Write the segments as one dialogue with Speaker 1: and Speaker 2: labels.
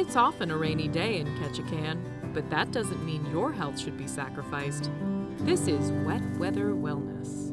Speaker 1: It's often a rainy day in Ketchikan, but that doesn't mean your health should be sacrificed. This is Wet Weather Wellness.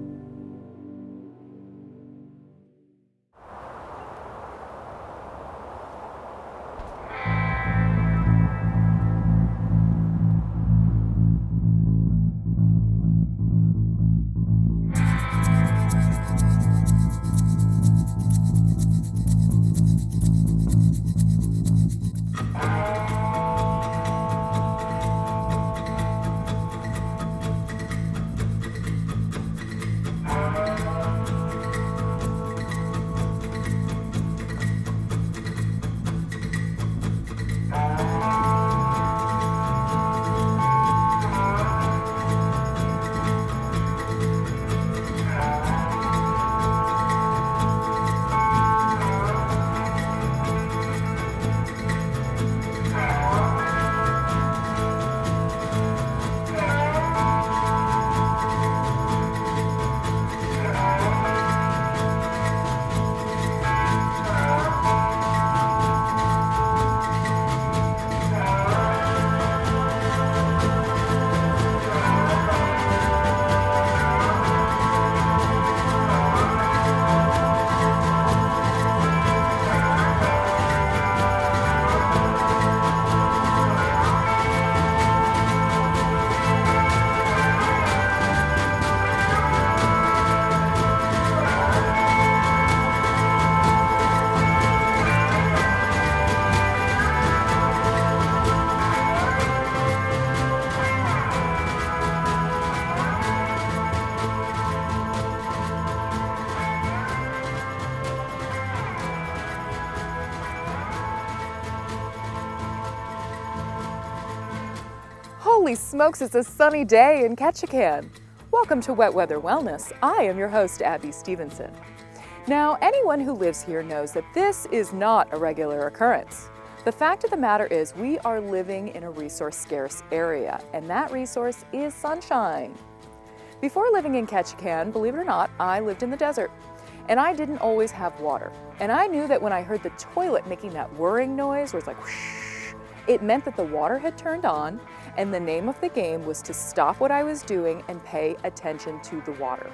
Speaker 2: Holy smokes, it's a sunny day in Ketchikan. Welcome to Wet Weather Wellness. I am your host, Abby Stevenson. Now, anyone who lives here knows that this is not a regular occurrence. The fact of the matter is we are living in a resource-scarce area, and that resource is sunshine. Before living in Ketchikan, believe it or not, I lived in the desert, and I didn't always have water. And I knew that when I heard the toilet making that whirring noise, where it's like whoosh, it meant that the water had turned on, and the name of the game was to stop what I was doing and pay attention to the water.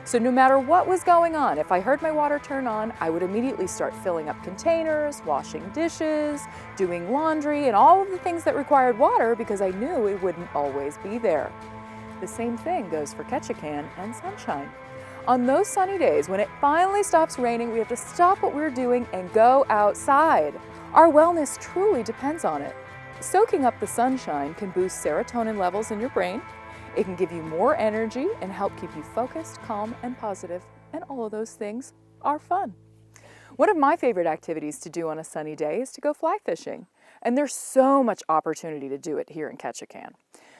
Speaker 2: So no matter what was going on, if I heard my water turn on, I would immediately start filling up containers, washing dishes, doing laundry, and all of the things that required water because I knew it wouldn't always be there. The same thing goes for Ketchikan and sunshine. On those sunny days, when it finally stops raining, we have to stop what we're doing and go outside. Our wellness truly depends on it. Soaking up the sunshine can boost serotonin levels in your brain. It can give you more energy and help keep you focused, calm, and positive. And all of those things are fun. One of my favorite activities to do on a sunny day is to go fly fishing. And there's so much opportunity to do it here in Ketchikan.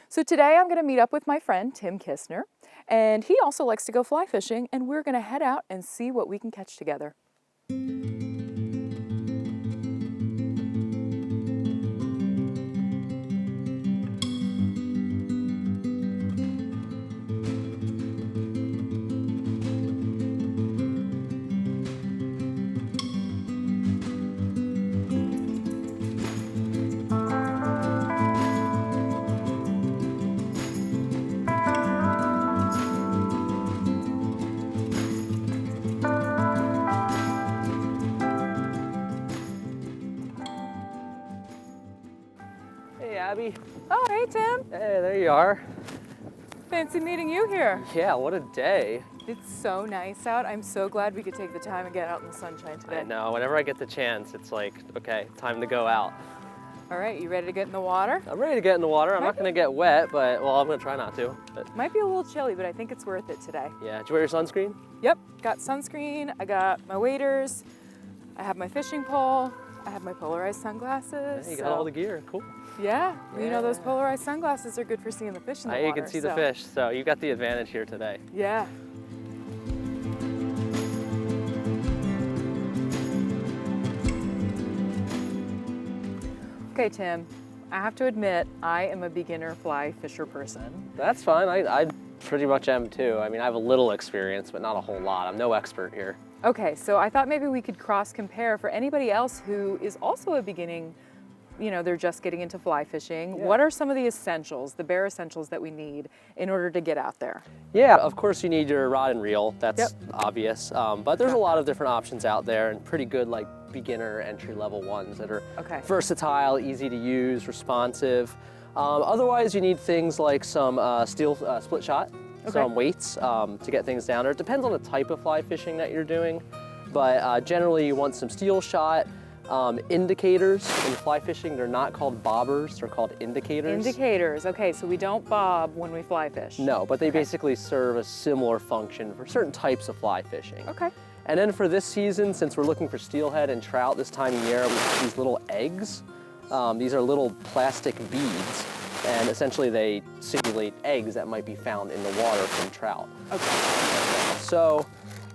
Speaker 2: So today I'm going to meet up with my friend, Tim Kistner. And he also likes to go fly fishing. And we're going to head out and see what we can catch together.
Speaker 3: Abby.
Speaker 2: Oh, hey, Tim.
Speaker 3: Hey, there you are.
Speaker 2: Fancy meeting you here.
Speaker 3: Yeah, what a day.
Speaker 2: It's so nice out. I'm so glad we could take the time and get out in the sunshine today.
Speaker 3: I know, whenever I get the chance, it's like, okay, time to go out.
Speaker 2: All right, you ready to get in the water?
Speaker 3: I'm ready to get in the water. I'm not gonna get wet, but, well, I'm gonna try not to. But
Speaker 2: Might be a little chilly, but I think it's worth it today.
Speaker 3: yeah, did you wear your sunscreen?
Speaker 2: Yep, got sunscreen, I got my waders, I have my fishing pole, I have my polarized sunglasses.
Speaker 3: Yeah, you got all the gear, cool.
Speaker 2: Yeah, you know those polarized sunglasses are good for seeing the fish in the water.
Speaker 3: You can see the fish, so you got the advantage here today.
Speaker 2: Yeah. Okay, Tim, I have to admit, I am a beginner fly fisher person.
Speaker 3: That's fine, I pretty much am too. I mean, I have a little experience, but not a whole lot. I'm no expert here.
Speaker 2: Okay, so I thought maybe we could cross compare for anybody else who is also a they're just getting into fly fishing,
Speaker 3: Yeah.
Speaker 2: what are some of the essentials, the bare essentials that we need in order to get out there?
Speaker 3: Yeah, of course you need your rod and reel, that's
Speaker 2: Yep.
Speaker 3: obvious, but there's a lot of different options out there and pretty good like beginner entry level ones that are
Speaker 2: Okay.
Speaker 3: versatile, easy to use, responsive. Otherwise you need things like some steel split shot,
Speaker 2: Okay.
Speaker 3: some weights to get things down there. It depends on the type of fly fishing that you're doing, but generally you want some steel shot. Indicators in fly fishing, they're not called bobbers, they're called indicators.
Speaker 2: Indicators, okay, so we don't bob when we fly fish.
Speaker 3: No, but they basically serve a similar function for certain types of fly fishing.
Speaker 2: Okay.
Speaker 3: And then for this season, since we're looking for steelhead and trout this time of year, we have these little eggs. These are little plastic beads, and essentially they simulate eggs that might be found in the water from trout.
Speaker 2: Okay.
Speaker 3: So,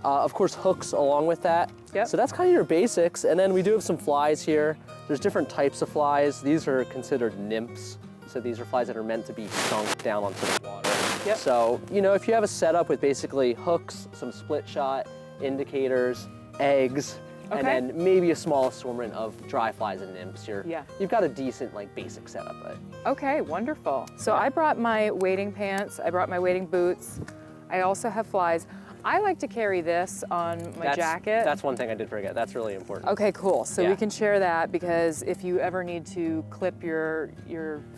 Speaker 3: of course, hooks along with that.
Speaker 2: Yep.
Speaker 3: So that's kind of your basics. And then we do have some flies here. There's different types of flies. These are considered nymphs. So these are flies that are meant to be sunk down onto the water.
Speaker 2: Yep.
Speaker 3: So, if you have a setup with basically hooks, some split shot, indicators, eggs,
Speaker 2: Okay.
Speaker 3: and then maybe a small assortment of dry flies and nymphs,
Speaker 2: Yeah.
Speaker 3: you've got a decent like basic setup. Right?
Speaker 2: Okay, wonderful. So I brought my wading pants, I brought my wading boots. I also have flies. I like to carry this on my jacket.
Speaker 3: That's one thing I did forget. That's really important.
Speaker 2: Okay, cool. So
Speaker 3: Yeah.
Speaker 2: we can share that because if you ever need to clip your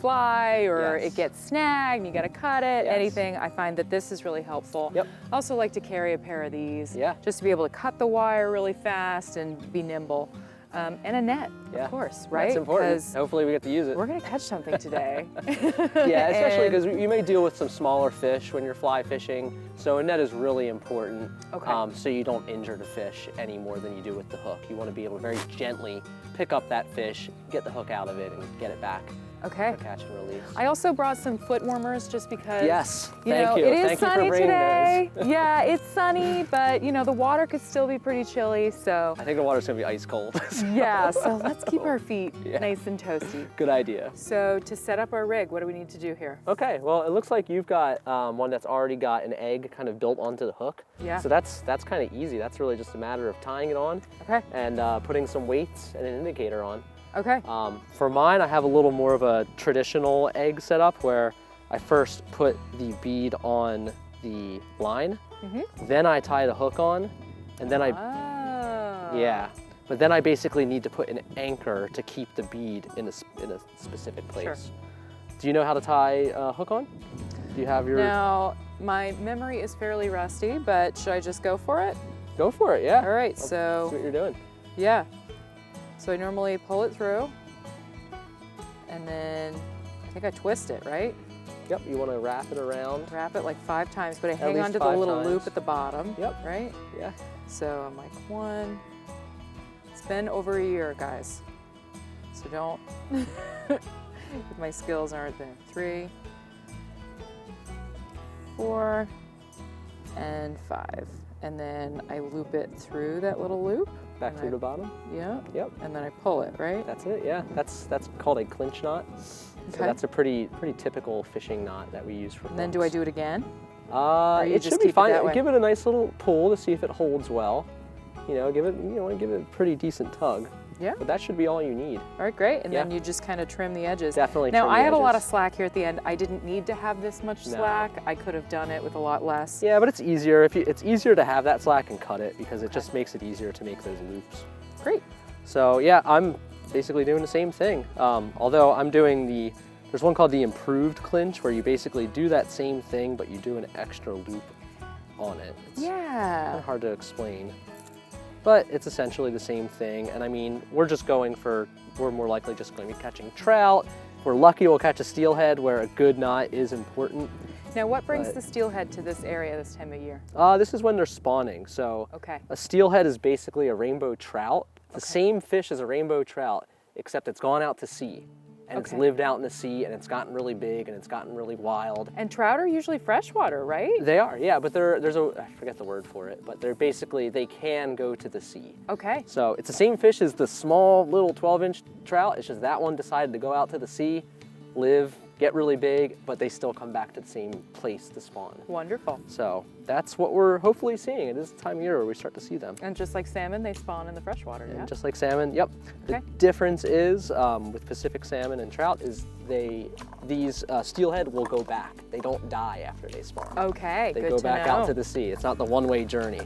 Speaker 2: fly or
Speaker 3: Yes.
Speaker 2: it gets snagged, you got to cut it,
Speaker 3: Yes.
Speaker 2: anything, I find that this is really helpful.
Speaker 3: Yep.
Speaker 2: I also like to carry a pair of these
Speaker 3: Yeah.
Speaker 2: just to be able to cut the wire really fast and be nimble. And a net,
Speaker 3: Yeah.
Speaker 2: of course, right?
Speaker 3: That's important.
Speaker 2: 'Cause
Speaker 3: Hopefully we get to use it.
Speaker 2: we're gonna catch something today.
Speaker 3: Yeah, especially
Speaker 2: And-
Speaker 3: because you may deal with some smaller fish when you're fly fishing. So a net is really important.
Speaker 2: Okay.
Speaker 3: So you don't injure the fish any more than you do with the hook. You want to be able to very gently pick up that fish, get the hook out of it, and get it back
Speaker 2: Okay.
Speaker 3: for catch and release.
Speaker 2: I also brought some foot warmers just because.
Speaker 3: Yes,
Speaker 2: You
Speaker 3: thank
Speaker 2: know,
Speaker 3: you.
Speaker 2: it is
Speaker 3: Thank you for
Speaker 2: sunny
Speaker 3: bringing
Speaker 2: today.
Speaker 3: those.
Speaker 2: Yeah, it's sunny, but the water could still be pretty chilly. So
Speaker 3: I think the water's gonna be ice cold.
Speaker 2: yeah, so let's keep our feet
Speaker 3: Yeah.
Speaker 2: nice and toasty.
Speaker 3: Good idea.
Speaker 2: So to set up our rig, what do we need to do here?
Speaker 3: Okay, well, it looks like you've got one that's already got an egg kind of built onto the hook.
Speaker 2: Yeah.
Speaker 3: So that's kind of easy. That's really just a matter of tying it on
Speaker 2: Okay.
Speaker 3: and putting some weights and an indicator on.
Speaker 2: Okay.
Speaker 3: For mine, I have a little more of a traditional egg setup where I first put the bead on the line, then I tie the hook on, and then
Speaker 2: Oh.
Speaker 3: yeah. But then I basically need to put an anchor to keep the bead in a specific place.
Speaker 2: Sure.
Speaker 3: Do you know how to tie a hook on? Do you have your?
Speaker 2: Now, my memory is fairly rusty, but should I just go for it?
Speaker 3: Go for it, yeah.
Speaker 2: All right,
Speaker 3: See
Speaker 2: so
Speaker 3: what you're doing.
Speaker 2: yeah. So I normally pull it through, and then I think I twist it, right?
Speaker 3: Yep, you want to wrap it around.
Speaker 2: Wrap it like 5 times, but I hang
Speaker 3: least
Speaker 2: on to the
Speaker 3: 5
Speaker 2: little
Speaker 3: times.
Speaker 2: loop at the bottom.
Speaker 3: Yep.
Speaker 2: Right?
Speaker 3: Yeah.
Speaker 2: So I'm like 1. It's been over a year, guys. So don't, my skills aren't there. 3, 4, and 5. And then I loop it through that little loop.
Speaker 3: Back
Speaker 2: and
Speaker 3: through
Speaker 2: I-
Speaker 3: the bottom.
Speaker 2: Yeah.
Speaker 3: Yep.
Speaker 2: And then I pull it, right?
Speaker 3: That's it, yeah. That's called a clinch knot. So
Speaker 2: Okay.
Speaker 3: that's a pretty typical fishing knot that we use for
Speaker 2: And then do I do it again? you
Speaker 3: it
Speaker 2: just
Speaker 3: should be
Speaker 2: keep it
Speaker 3: fine.
Speaker 2: that way?
Speaker 3: Give it a nice little pull to see if it holds well. Give it a pretty decent tug.
Speaker 2: Yeah.
Speaker 3: But that should be all you need.
Speaker 2: All right, great. And then
Speaker 3: Yeah.
Speaker 2: you just kind of trim the edges.
Speaker 3: Definitely
Speaker 2: Now,
Speaker 3: trim the
Speaker 2: I had a lot of
Speaker 3: edges.
Speaker 2: slack here at the end. I didn't need to have this much
Speaker 3: No.
Speaker 2: slack. I could have done it with a lot less.
Speaker 3: Yeah, but it's easier it's easier to have that slack and cut it because it just makes it easier to make those loops.
Speaker 2: Great.
Speaker 3: So yeah, I'm basically doing the same thing. Although I'm doing there's one called the improved clinch where you basically do that same thing, but you do an extra loop on it. It's kind
Speaker 2: Yeah.
Speaker 3: of hard to explain, but it's essentially the same thing. And I mean, we're more likely just going to be catching trout. If we're lucky, we'll catch a steelhead where a good knot is important.
Speaker 2: Now, what brings
Speaker 3: But-
Speaker 2: the steelhead to this area this time of year?
Speaker 3: This is when they're spawning. So
Speaker 2: Okay.
Speaker 3: a steelhead is basically a rainbow trout. The
Speaker 2: Okay.
Speaker 3: same fish as a rainbow trout, except it's gone out to sea. And it's
Speaker 2: Okay.
Speaker 3: lived out in the sea, and it's gotten really big, and it's gotten really wild.
Speaker 2: And trout are usually freshwater, right?
Speaker 3: They are, yeah, but I forget the word for it, but they can go to the sea.
Speaker 2: Okay.
Speaker 3: So it's the same fish as the small little 12-inch trout. It's just that one decided to go out to the sea, live get really big, but they still come back to the same place to spawn.
Speaker 2: Wonderful.
Speaker 3: So that's what we're hopefully seeing. It is the time of year where we start to see them.
Speaker 2: And just like salmon, they spawn in the freshwater, yeah?
Speaker 3: And just like salmon, yep.
Speaker 2: Okay.
Speaker 3: The difference is with Pacific salmon and trout is these steelhead will go back. They don't die after they spawn.
Speaker 2: Okay,
Speaker 3: They
Speaker 2: good
Speaker 3: go
Speaker 2: to
Speaker 3: back
Speaker 2: know.
Speaker 3: out to the sea. It's not the one-way journey.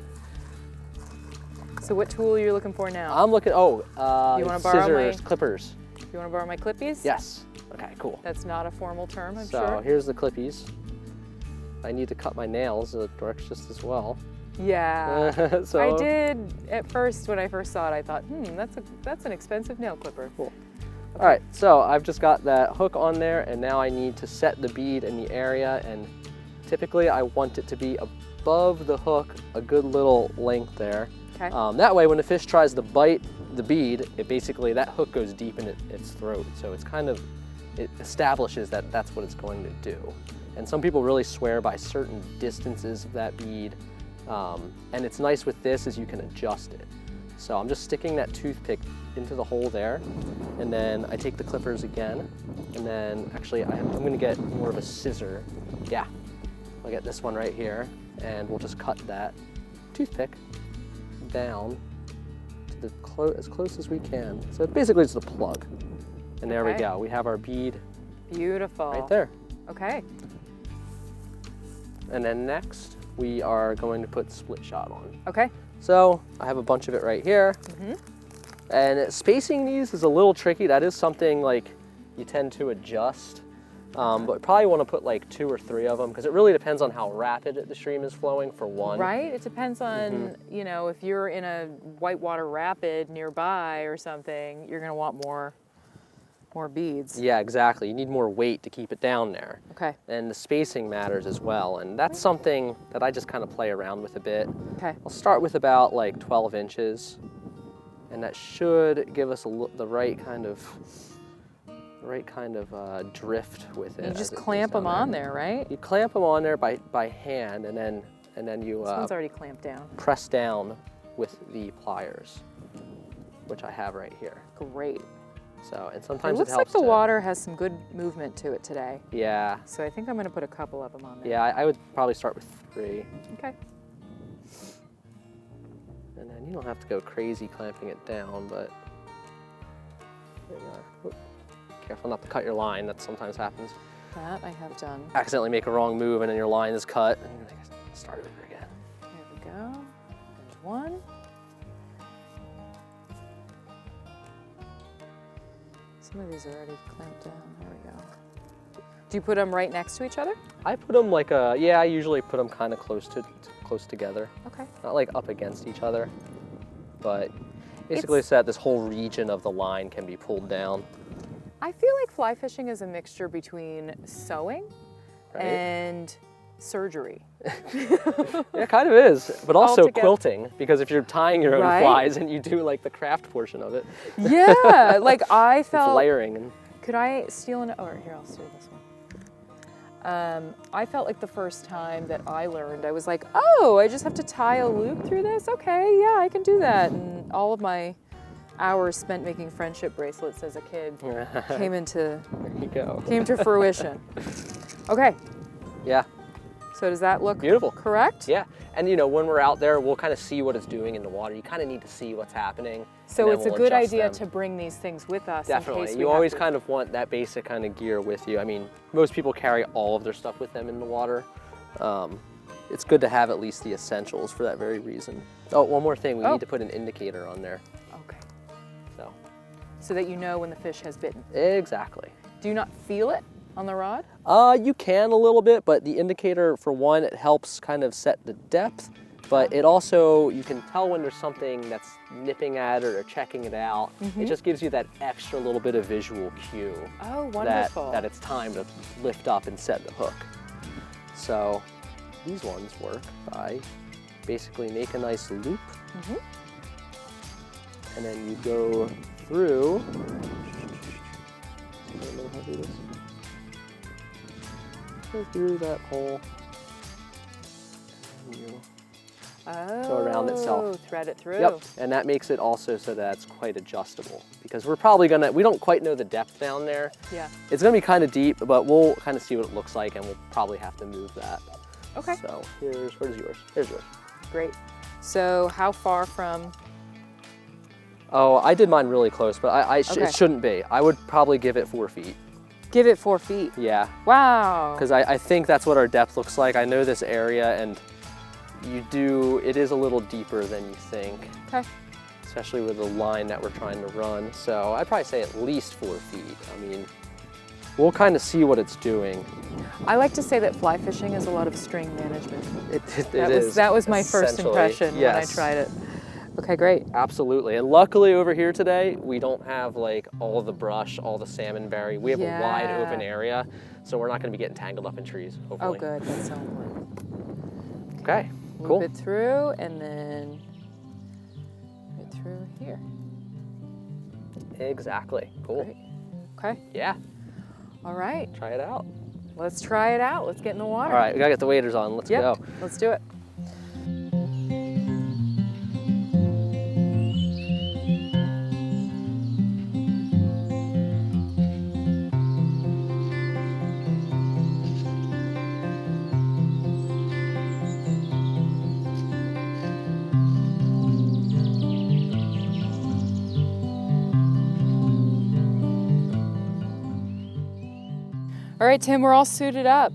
Speaker 2: So what tool are you looking for now?
Speaker 3: I'm looking,
Speaker 2: You wanna borrow
Speaker 3: scissors,
Speaker 2: my-
Speaker 3: clippers.
Speaker 2: You want to borrow my clippies?
Speaker 3: Yes. Okay, cool.
Speaker 2: That's not a formal term, I'm
Speaker 3: So
Speaker 2: sure.
Speaker 3: here's the clippies. I need to cut my nails, it works just as well.
Speaker 2: Yeah.
Speaker 3: So,
Speaker 2: I did at first, when I first saw it, I thought, that's an expensive nail clipper.
Speaker 3: Cool. All right, so I've just got that hook on there, and now I need to set the bead in the area, and typically I want it to be above the hook, a good little length there.
Speaker 2: Okay.
Speaker 3: That way when the fish tries to bite the bead, that hook goes deep in its throat, so it establishes that that's what it's going to do. And some people really swear by certain distances of that bead, and it's nice with this is you can adjust it. So I'm just sticking that toothpick into the hole there, and then I take the clippers again, and then actually I'm going to get more of a scissor. Yeah, I'll get this one right here, and we'll just cut that toothpick down to as close as we can. So basically it's the plug. And there we
Speaker 2: Okay.
Speaker 3: go. We have our bead
Speaker 2: Beautiful.
Speaker 3: right there.
Speaker 2: Okay.
Speaker 3: And then next we are going to put split shot on.
Speaker 2: Okay.
Speaker 3: So I have a bunch of it right here. And spacing these is a little tricky. That is something like you tend to adjust. But probably want to put like 2 or 3 of them because it really depends on how rapid the stream is flowing for one.
Speaker 2: Right? It depends on, if you're in a whitewater rapid nearby or something, you're going to want more beads.
Speaker 3: Yeah, exactly. You need more weight to keep it down there.
Speaker 2: Okay.
Speaker 3: And the spacing matters as well. And that's something that I just kind of play around with a bit.
Speaker 2: Okay.
Speaker 3: I'll start with about like 12 inches. And that should give us the right kind of drift with it.
Speaker 2: You
Speaker 3: as
Speaker 2: just
Speaker 3: it goes
Speaker 2: clamp
Speaker 3: down
Speaker 2: them on there, right?
Speaker 3: You clamp them on there by hand, and then you
Speaker 2: This one's already clamped down.
Speaker 3: press down with the pliers, which I have right here.
Speaker 2: Great.
Speaker 3: So, and
Speaker 2: It
Speaker 3: sometimes
Speaker 2: looks like
Speaker 3: helps
Speaker 2: the
Speaker 3: to-
Speaker 2: water has some good movement to it today.
Speaker 3: Yeah,
Speaker 2: So I think I'm going to put a couple of them on there.
Speaker 3: yeah. I would probably start with 3,
Speaker 2: Okay.
Speaker 3: and then you don't have to go crazy clamping it down, but there you are. Oop. Careful not to cut your line. That sometimes happens.
Speaker 2: That I have done.
Speaker 3: Accidentally make a wrong move, and then your line is cut, and you start over again.
Speaker 2: There we go. There's one. Some of these are already clamped down. There we go. Do you put them right next to each other?
Speaker 3: I put them like I usually put them kind of close together.
Speaker 2: Okay.
Speaker 3: Not like up against each other, but basically so that this whole region of the line can be pulled down.
Speaker 2: I feel like fly fishing is a mixture between sewing
Speaker 3: Right?
Speaker 2: and surgery.
Speaker 3: Yeah, it kind of is, but also
Speaker 2: Altogether.
Speaker 3: quilting, because if you're tying your own
Speaker 2: Right?
Speaker 3: flies and you do like the craft portion of it,
Speaker 2: Yeah, like I
Speaker 3: it's
Speaker 2: felt.
Speaker 3: layering. And
Speaker 2: Could I steal an? Oh, here, I'll steal this one. I felt like the first time that I learned, I was like, oh, I just have to tie a loop through this? Okay, yeah, I can do that. And all of my hours spent making friendship bracelets as a kid came
Speaker 3: there you go.
Speaker 2: to fruition. Okay,
Speaker 3: Yeah,
Speaker 2: so does that look
Speaker 3: beautiful.
Speaker 2: correct?
Speaker 3: Yeah, and when we're out there, we'll kind of see what it's doing in the water. You kind of need to see what's happening.
Speaker 2: So
Speaker 3: and
Speaker 2: it's
Speaker 3: then
Speaker 2: a
Speaker 3: we'll
Speaker 2: good
Speaker 3: adjust
Speaker 2: idea
Speaker 3: them.
Speaker 2: to bring these things with us in
Speaker 3: Definitely.
Speaker 2: case we
Speaker 3: You
Speaker 2: have
Speaker 3: always
Speaker 2: to.
Speaker 3: kind of want that basic kind of gear with you. I mean, most people carry all of their stuff with them in the water. It's good to have at least the essentials for that very reason. Oh, one more thing. We need to put an indicator on there.
Speaker 2: Okay.
Speaker 3: So
Speaker 2: that you know when the fish has bitten.
Speaker 3: exactly.
Speaker 2: Do you not feel it on the rod?
Speaker 3: You can a little bit, but the indicator, for one, it helps kind of set the depth, but it also, you can tell when there's something that's nipping at it or checking it out. It just gives you that extra little bit of visual cue.
Speaker 2: Oh, wonderful.
Speaker 3: That it's time to lift up and set the hook. So these ones work by basically make a nice loop, and then you go through. I don't know how to do this. Go through that hole, and you
Speaker 2: Oh,
Speaker 3: around itself.
Speaker 2: Thread it through.
Speaker 3: Yep, and that makes it also so that it's quite adjustable because we don't quite know the depth down there.
Speaker 2: Yeah.
Speaker 3: It's gonna be kind of deep, but we'll kind of see what it looks like and we'll probably have to move that.
Speaker 2: Okay.
Speaker 3: So where's yours? Here's yours.
Speaker 2: Great. So how far from?
Speaker 3: Oh, I did mine really close, but
Speaker 2: Okay.
Speaker 3: it shouldn't be. I would probably give it 4 feet.
Speaker 2: Give it 4 feet.
Speaker 3: Yeah,
Speaker 2: Wow.
Speaker 3: because I think that's what our depth looks like. I know this area and it is a little deeper than you think.
Speaker 2: Okay.
Speaker 3: Especially with the line that we're trying to run. So I'd probably say at least 4 feet. I mean, we'll kind of see what it's doing.
Speaker 2: I like to say that fly fishing is a lot of string management.
Speaker 3: It
Speaker 2: That
Speaker 3: is.
Speaker 2: was my first
Speaker 3: essentially.
Speaker 2: impression when I
Speaker 3: Yes.
Speaker 2: tried it. Okay, great.
Speaker 3: Absolutely. And luckily over here today, we don't have like all the brush, all the salmonberry. We have a wide
Speaker 2: Yeah.
Speaker 3: open area, so we're not going to be getting tangled up in trees,
Speaker 2: Oh,
Speaker 3: hopefully.
Speaker 2: good. That's so important.
Speaker 3: Okay,
Speaker 2: Loop
Speaker 3: cool.
Speaker 2: it through and then right through here.
Speaker 3: Exactly. Cool.
Speaker 2: Great. Okay.
Speaker 3: Yeah,
Speaker 2: All right.
Speaker 3: try it out.
Speaker 2: Let's try it out. Let's get in the water.
Speaker 3: All right, we got to get the waders on. Let's
Speaker 2: Yep.
Speaker 3: go.
Speaker 2: Let's do it. All right, Tim, we're all suited up.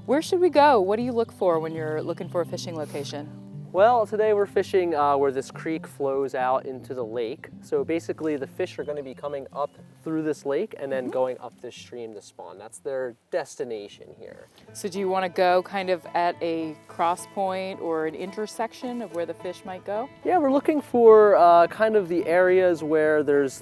Speaker 2: Where should we go? What do you look for when you're looking for a fishing location?
Speaker 3: Well, today we're fishing where this creek flows out into the lake. So basically the fish are going to be coming up through this lake and then going up this stream to spawn. That's their destination here.
Speaker 2: So do you want to go kind of at a cross point or an intersection of where the fish might go?
Speaker 3: Yeah, we're looking for kind of the areas where there's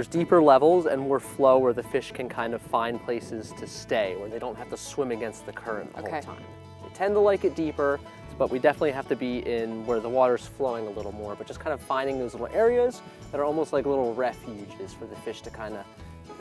Speaker 3: deeper levels and more flow where the fish can kind of find places to stay, where they don't have to swim against the current the
Speaker 2: Okay.
Speaker 3: whole time. They tend to like it deeper, but we definitely have to be in where the water's flowing a little more, but just kind of finding those little areas that are almost like little refuges for the fish to kind of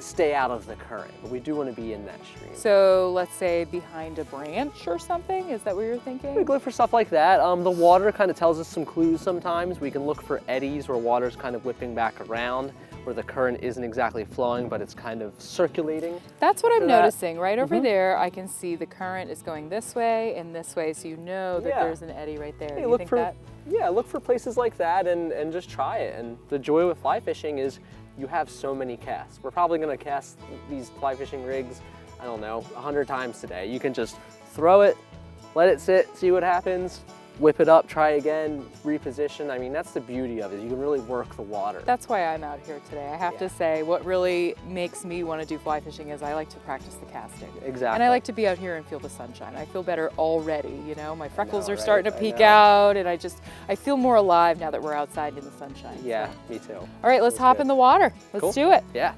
Speaker 3: stay out of the current. But we do want to be in that stream.
Speaker 2: So let's say behind a branch or something? Is that what you're
Speaker 3: We
Speaker 2: thinking?
Speaker 3: look for stuff like that. The water kind of tells us some clues sometimes. We can look for eddies where water's kind of whipping back around, where the current isn't exactly flowing, but it's kind of circulating.
Speaker 2: That's what I'm
Speaker 3: for that.
Speaker 2: noticing. Right over there, I can see the current is going this way and this way, so you know that
Speaker 3: Yeah.
Speaker 2: there's an eddy right there.
Speaker 3: Hey,
Speaker 2: You
Speaker 3: look
Speaker 2: think
Speaker 3: for
Speaker 2: that?
Speaker 3: look for places like that and just try it. And the joy with fly fishing is you have so many casts. We're probably gonna cast these fly fishing rigs, I don't know, 100 times today. You can just throw it, let it sit, see what happens, whip it up, try again, reposition. I mean, that's the beauty of it. You can really work the water.
Speaker 2: That's why I'm out here today. I have to
Speaker 3: Yeah.
Speaker 2: say, what really makes me want to do fly fishing is I like to practice the casting.
Speaker 3: Exactly.
Speaker 2: And I like to be out here and feel the sunshine. I feel better already, you know? My freckles
Speaker 3: know,
Speaker 2: are
Speaker 3: right?
Speaker 2: starting to
Speaker 3: I
Speaker 2: peek
Speaker 3: know.
Speaker 2: out, and I feel more alive now that we're outside in the sunshine.
Speaker 3: Yeah,
Speaker 2: So.
Speaker 3: me too.
Speaker 2: All right, let's
Speaker 3: Feels
Speaker 2: hop
Speaker 3: good.
Speaker 2: in the water. Let's
Speaker 3: Cool.
Speaker 2: do it.
Speaker 3: Yeah.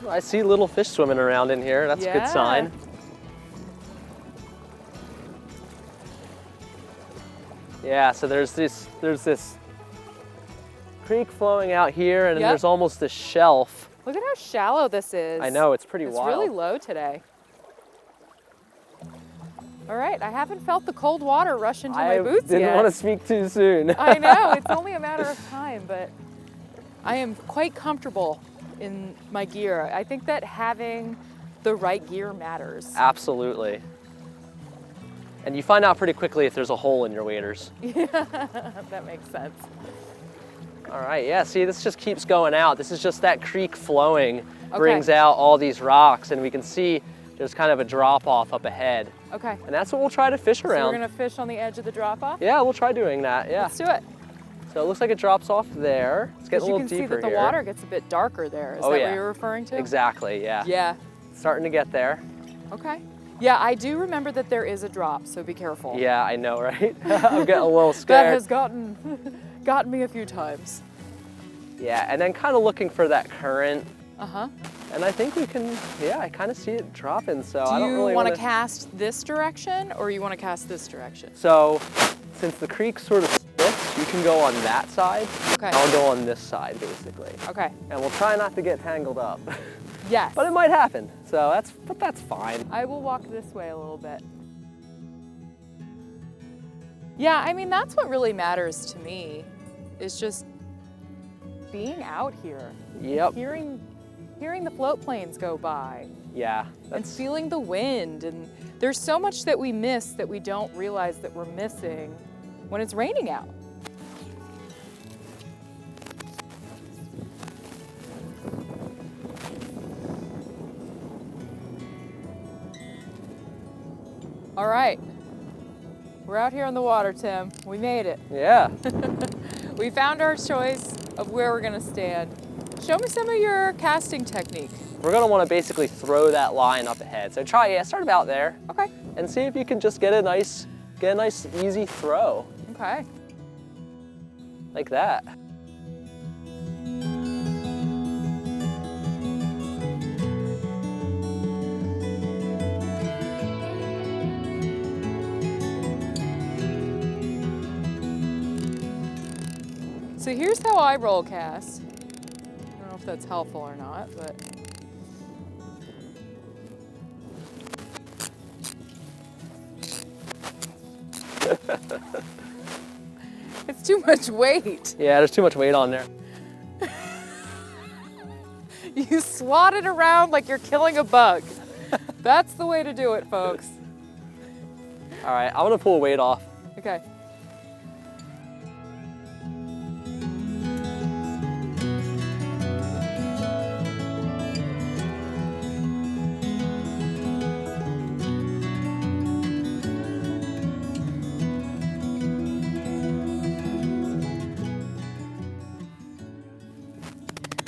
Speaker 3: I see little fish swimming around in here. That's a
Speaker 2: Yeah.
Speaker 3: good sign. Yeah, so there's this creek flowing out here, and then
Speaker 2: Yep.
Speaker 3: there's almost this shelf.
Speaker 2: Look at how shallow this is.
Speaker 3: I know, it's pretty
Speaker 2: It's
Speaker 3: wild.
Speaker 2: really low today. All right, I haven't felt the cold water rush into my boots
Speaker 3: didn't
Speaker 2: yet.
Speaker 3: want to speak too soon.
Speaker 2: I know, it's only a matter of time, but I am quite comfortable in my gear. I think that having the right gear matters.
Speaker 3: Absolutely. And you find out pretty quickly if there's a hole in your waders.
Speaker 2: That makes sense.
Speaker 3: All right, yeah, see, this just keeps going out. This is just that creek flowing,
Speaker 2: Okay.
Speaker 3: brings out all these rocks, and we can see there's kind of a drop off up ahead.
Speaker 2: Okay,
Speaker 3: And that's what we'll try to fish
Speaker 2: so
Speaker 3: around.
Speaker 2: we're gonna fish on the edge of the drop off?
Speaker 3: Yeah, we'll try doing that, yeah.
Speaker 2: Let's do it.
Speaker 3: So it looks like it drops off there. It's getting
Speaker 2: Because
Speaker 3: a
Speaker 2: you
Speaker 3: little
Speaker 2: can see
Speaker 3: deeper
Speaker 2: that the
Speaker 3: here.
Speaker 2: water gets a bit darker there. Is
Speaker 3: Oh,
Speaker 2: that
Speaker 3: yeah.
Speaker 2: what you're referring to?
Speaker 3: Exactly, yeah.
Speaker 2: Yeah,
Speaker 3: Starting to get there.
Speaker 2: okay. Yeah, I do remember that there is a drop, so be careful.
Speaker 3: Yeah, I know, right? I'm getting a little
Speaker 2: That
Speaker 3: scared.
Speaker 2: has gotten me a few times.
Speaker 3: Yeah, and then kind of looking for that current.
Speaker 2: Uh-huh.
Speaker 3: And I think we can, yeah, I kind of see it dropping, so I
Speaker 2: Do
Speaker 3: don't
Speaker 2: you
Speaker 3: really
Speaker 2: want to
Speaker 3: wanna-
Speaker 2: cast this direction or you want to cast this direction?
Speaker 3: So, since the creek sort of splits, you can go on that side.
Speaker 2: Okay.
Speaker 3: I'll go on this side, basically.
Speaker 2: Okay.
Speaker 3: And we'll try not to get tangled up.
Speaker 2: Yes.
Speaker 3: But it might happen. So but that's fine.
Speaker 2: I will walk this way a little bit. Yeah, I mean, that's what really matters to me, is just being out here.
Speaker 3: Yep.
Speaker 2: Hearing the float planes go by.
Speaker 3: Yeah.
Speaker 2: And feeling the wind. And there's so much that we miss that we don't realize that we're missing when it's raining out. All right, we're out here on the water, Tim. We made it.
Speaker 3: Yeah.
Speaker 2: We found our choice of where we're gonna stand. Show me some of your casting technique.
Speaker 3: We're gonna wanna basically throw that line up ahead. So start about there.
Speaker 2: Okay.
Speaker 3: And see if you can just get a nice easy throw.
Speaker 2: Okay.
Speaker 3: Like that.
Speaker 2: So here's how I roll cast. I don't know if that's helpful or not, but. It's too much weight.
Speaker 3: Yeah, there's too much weight on there.
Speaker 2: You swat it around like you're killing a bug. That's the way to do it, folks.
Speaker 3: All right, I'm gonna pull a weight off.
Speaker 2: Okay.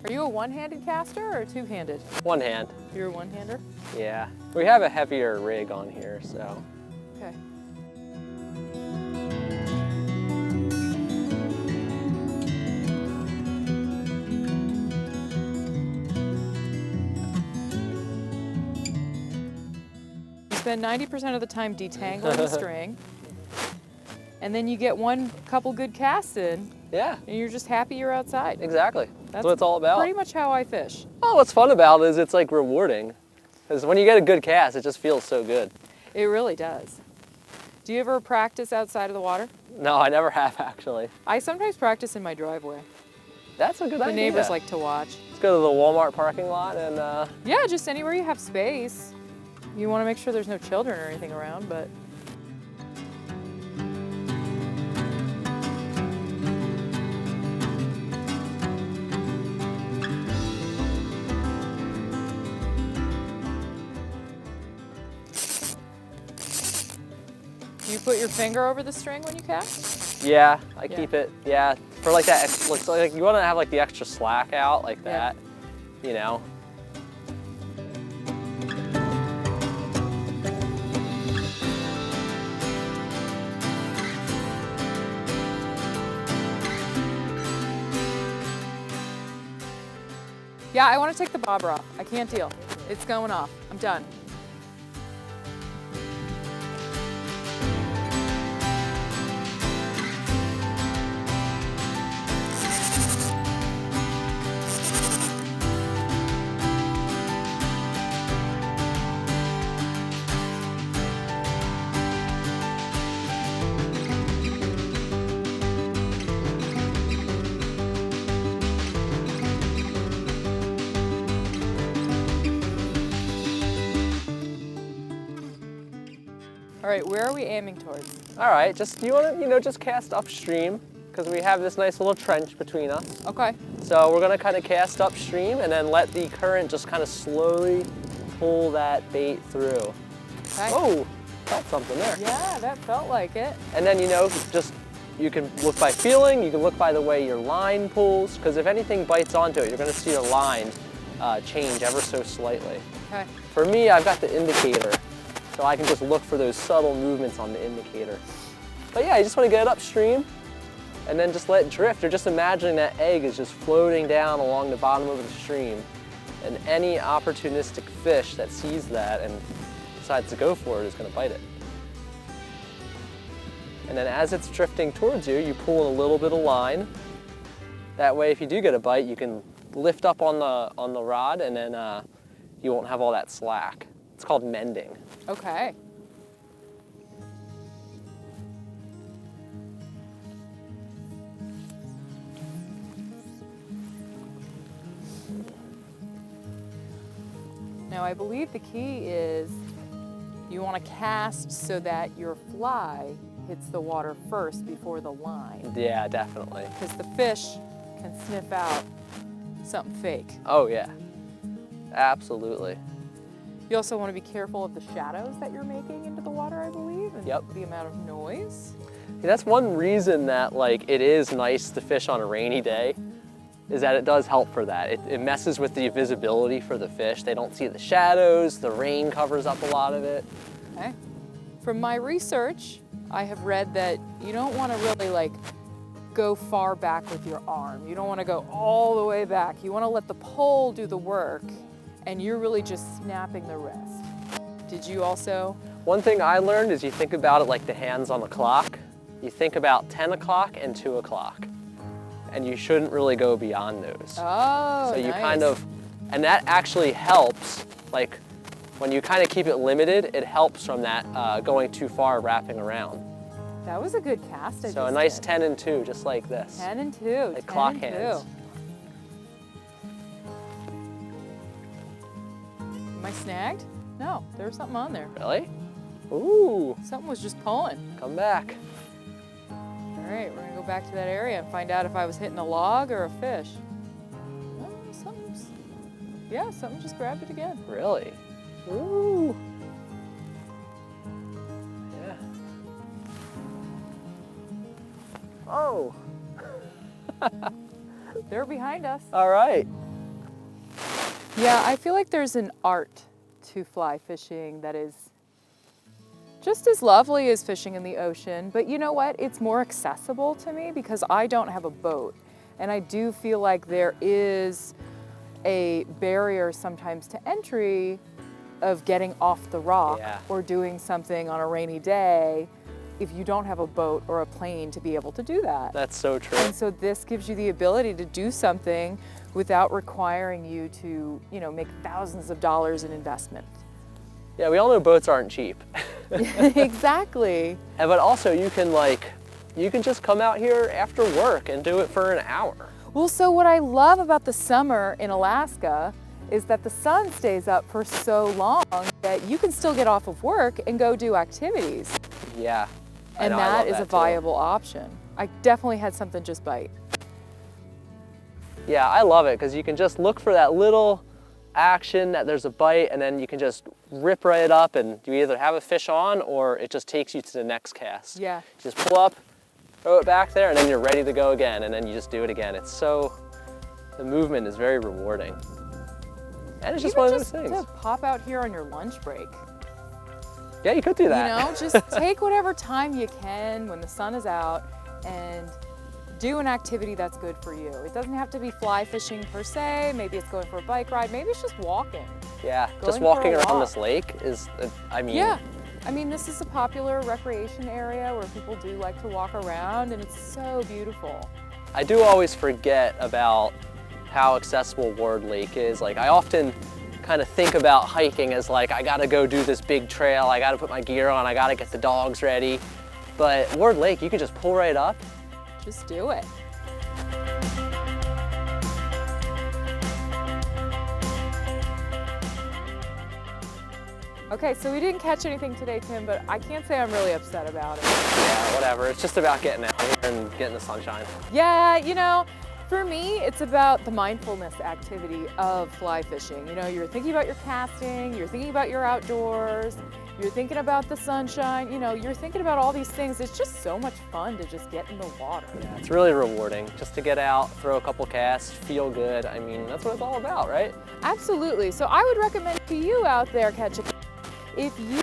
Speaker 2: Are you a one-handed caster or a two-handed?
Speaker 3: One hand.
Speaker 2: You're a one-hander?
Speaker 3: Yeah. We have a heavier rig on here, so.
Speaker 2: Okay. You spend 90% of the time detangling the string, and then you get couple good casts in,
Speaker 3: Yeah,
Speaker 2: and you're just happy you're outside.
Speaker 3: exactly. That's
Speaker 2: That's
Speaker 3: what it's all about.
Speaker 2: Pretty much how I fish.
Speaker 3: Well, what's fun about it is it's like rewarding. Because when you get a good cast, it just feels so good.
Speaker 2: It really does. Do you ever practice outside of the water?
Speaker 3: No, I never have actually.
Speaker 2: I sometimes practice in my driveway.
Speaker 3: That's a good idea.
Speaker 2: The neighbors like to watch.
Speaker 3: Let's go to the Walmart parking lot and
Speaker 2: Yeah, just anywhere you have space. You want to make sure there's no children or anything around, but. Do you put your finger over the string when you cast?
Speaker 3: yeah, I
Speaker 2: Yeah.
Speaker 3: keep it, yeah, for like that, looks like you want to have like the extra slack out like
Speaker 2: Yeah.
Speaker 3: that, you know.
Speaker 2: Yeah, I want to take the bobber off. I can't deal. It's going off. I'm done. All right, where are we aiming towards?
Speaker 3: All right, you want to, just cast upstream because we have this nice little trench between us.
Speaker 2: Okay.
Speaker 3: So we're gonna kind of cast upstream and then let the current just kind of slowly pull that bait through.
Speaker 2: Okay.
Speaker 3: Oh, felt something there.
Speaker 2: Yeah, that felt like it.
Speaker 3: And then, you can look by feeling, you can look by the way your line pulls, because if anything bites onto it, you're gonna see your line change ever so slightly.
Speaker 2: Okay.
Speaker 3: For me, I've got the indicator, so I can just look for those subtle movements on the indicator. But yeah, you just want to get it upstream and then just let it drift. You're just imagining that egg is just floating down along the bottom of the stream. And any opportunistic fish that sees that and decides to go for it is going to bite it. And then as it's drifting towards you, you pull in a little bit of line. That way, if you do get a bite, you can lift up on the rod and then you won't have all that slack. It's called mending.
Speaker 2: Okay. Now, I believe the key is you want to cast so that your fly hits the water first before the line,
Speaker 3: Yeah, definitely.
Speaker 2: because the fish can sniff out something fake.
Speaker 3: Oh yeah, absolutely.
Speaker 2: You also want to be careful of the shadows that you're making into the water, I believe, and
Speaker 3: Yep.
Speaker 2: the amount of noise.
Speaker 3: That's one reason that like it is nice to fish on a rainy day, is that it does help for that. It messes with the visibility for the fish. They don't see the shadows, the rain covers up a lot of it.
Speaker 2: Okay. From my research, I have read that you don't want to really like go far back with your arm. You don't want to go all the way back. You want to let the pole do the work, and you're really just snapping the wrist. Did you also?
Speaker 3: One thing I learned is you think about it like the hands on the clock. You think about 10 o'clock and 2 o'clock, and you shouldn't really go beyond those.
Speaker 2: Oh,
Speaker 3: So you
Speaker 2: nice.
Speaker 3: kind of, and that actually helps, like when you kind of keep it limited, it helps from that going too far, wrapping around.
Speaker 2: That was a good cast. I
Speaker 3: So a
Speaker 2: just
Speaker 3: nice
Speaker 2: did.
Speaker 3: 10 and 2, just like this.
Speaker 2: 10 and 2.
Speaker 3: Like
Speaker 2: 10
Speaker 3: clock
Speaker 2: and
Speaker 3: hands.
Speaker 2: 2. Am I snagged? No, there was something on there.
Speaker 3: Really? Ooh,
Speaker 2: Something was just pulling.
Speaker 3: come back.
Speaker 2: All right, we're gonna go back to that area and find out if I was hitting a log or a fish. Oh, something just grabbed it again.
Speaker 3: Really? Ooh. Yeah. Oh,
Speaker 2: They're behind us.
Speaker 3: all right.
Speaker 2: Yeah, I feel like there's an art to fly fishing that is just as lovely as fishing in the ocean, but you know what? It's more accessible to me because I don't have a boat. And I do feel like there is a barrier sometimes to entry of getting off the rock
Speaker 3: Yeah.
Speaker 2: or doing something on a rainy day if you don't have a boat or a plane to be able to do that.
Speaker 3: That's so true.
Speaker 2: And so this gives you the ability to do something without requiring you to, make thousands of dollars in investment.
Speaker 3: Yeah, we all know boats aren't cheap.
Speaker 2: Exactly.
Speaker 3: But also you can just come out here after work and do it for an hour.
Speaker 2: Well, so what I love about the summer in Alaska is that the sun stays up for so long that you can still get off of work and go do activities.
Speaker 3: Yeah. I
Speaker 2: And
Speaker 3: know, I
Speaker 2: that
Speaker 3: love
Speaker 2: is a
Speaker 3: too.
Speaker 2: viable option. I definitely had something just bite.
Speaker 3: Yeah, I love it because you can just look for that little action that there's a bite, and then you can just rip right up and you either have a fish on or it just takes you to the next cast.
Speaker 2: Yeah.
Speaker 3: Just pull up, throw it back there, and then you're ready to go again, and then you just do it again. The movement is very rewarding. And it's just
Speaker 2: Even
Speaker 3: one of those
Speaker 2: just
Speaker 3: things.
Speaker 2: to pop out here on your lunch break.
Speaker 3: Yeah, you could do that.
Speaker 2: Just take whatever time you can when the sun is out and do an activity that's good for you. It doesn't have to be fly fishing per se. Maybe it's going for a bike ride. Maybe it's just walking.
Speaker 3: Yeah,
Speaker 2: Going
Speaker 3: just
Speaker 2: for
Speaker 3: walking
Speaker 2: a
Speaker 3: around
Speaker 2: walk.
Speaker 3: this lake is,
Speaker 2: Yeah. I mean, this is a popular recreation area where people do like to walk around, and it's so beautiful.
Speaker 3: I do always forget about how accessible Ward Lake is. Like, I often kind of think about hiking as like, I gotta go do this big trail, I gotta put my gear on, I gotta get the dogs ready. But Ward Lake, you can just pull right up.
Speaker 2: Just do it. Okay, so we didn't catch anything today, Tim, but I can't say I'm really upset about it.
Speaker 3: Yeah, whatever. It's just about getting out here and getting the sunshine.
Speaker 2: Yeah, for me, it's about the mindfulness activity of fly fishing. You're thinking about your casting, you're thinking about your outdoors, you're thinking about the sunshine, you're thinking about all these things. It's just so much fun to just get in the water.
Speaker 3: Yeah, it's really rewarding just to get out, throw a couple casts, feel good. I mean, that's what it's all about, right?
Speaker 2: Absolutely. So I would recommend to you out there, Ketchikan, if you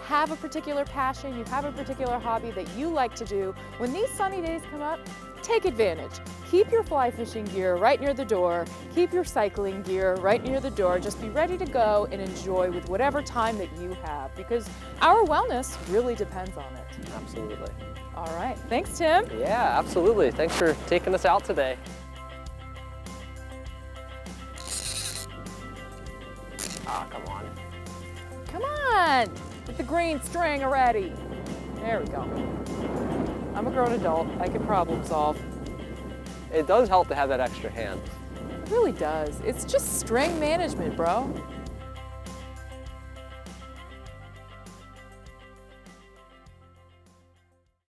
Speaker 2: have a particular passion, you have a particular hobby that you like to do, when these sunny days come up, take advantage. Keep your fly fishing gear right near the door. Keep your cycling gear right near the door. Just be ready to go and enjoy with whatever time that you have, because our wellness really depends on it.
Speaker 3: Absolutely.
Speaker 2: All right. Thanks, Tim.
Speaker 3: Yeah, absolutely. Thanks for taking us out today. Ah,
Speaker 2: on with the green string already. There we go. I'm a grown adult. I can problem solve.
Speaker 3: It does help to have that extra hand.
Speaker 2: It really does. It's just string management, bro.